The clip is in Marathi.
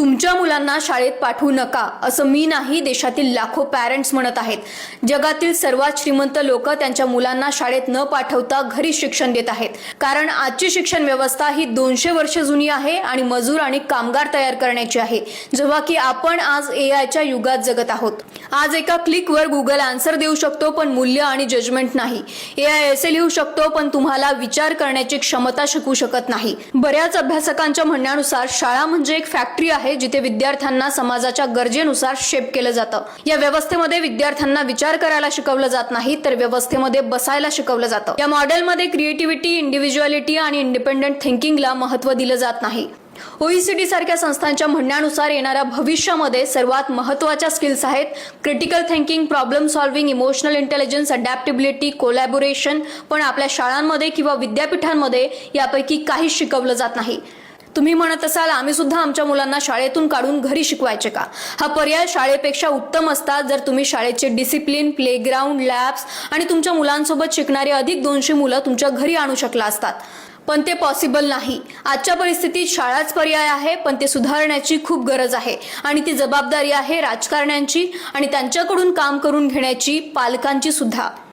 तुमच्या मुलांना शाळेत पाठवू नका असं मी नाही, देशातील लाखो पॅरेंट्स म्हणत आहेत। जगातील सर्वात श्रीमंत लोक त्यांच्या मुलांना शाळेत न पाठवता घरी शिक्षण देत आहेत, कारण आजची शिक्षण व्यवस्था ही 200 वर्ष जुनी आहे आणि मजूर आणि कामगार तयार करण्याची आहे, जेव्हा की आपण आज एआयच्या युगात जगत आहोत। आज एका क्लिकवर गूगल आन्सर देऊ शकतो, पण मूल्य आणि जजमेंट नाही। एआय असे लिहू शकतो, पण तुम्हाला विचार करण्याची क्षमता शिकवू शकत नाही। बऱ्याच अभ्यासकांच्या म्हणण्यानुसार शाळा म्हणजे एक फॅक्टरी आहे, जिथे विद्यार्थ्यांना समाजाच्या गरजेनुसार शेप केलं जातं। या व्यवस्थेमध्ये विद्यार्थ्यांना विचार करायला शिकवलं जात नाही, तर व्यवस्थेमध्ये बसायला शिकवलं जातं। या मॉडेलमध्ये क्रिएटिव्हिटी, इंडिव्हिज्युअलिटी आणि इंडिपेंडंट थिंकिंगला महत्त्व दिलं जात नाही। OECD सारख्या संस्थांच्या म्हणण्यानुसार येणाऱ्या भविष्यामध्ये सर्वात महत्त्वाच्या स्किल्स आहेत critical thinking, problem solving, emotional intelligence, adaptability, collaboration. पण आपल्या शाळांमध्ये किंवा विद्यापीठांमध्ये यापैकी काहीच शिकवलं जात नाही। तुम्ही म्हणत असाल, आम्ही सुद्धा आमच्या मुलांना शाळेतून काढून घरी शिकवायचे का? हा पर्याय शाळेपेक्षा उत्तम असता जर तुम्ही शाळेचे डिसिप्लिन, प्लेग्राऊंड, लॅब्स आणि तुमच्या मुलांसोबत शिकणारे अधिक 200 मुलं तुमच्या घरी आणू शकला असतात, पण ते पॉसिबल नाही। आजच्या परिस्थितीत शाळाच पर्याय आहे, पण ते सुधारण्याची खूप गरज आहे आणि ती जबाबदारी आहे राजकारण्यांची आणि त्यांच्याकडून काम करून घेण्याची पालकांची सुद्धा।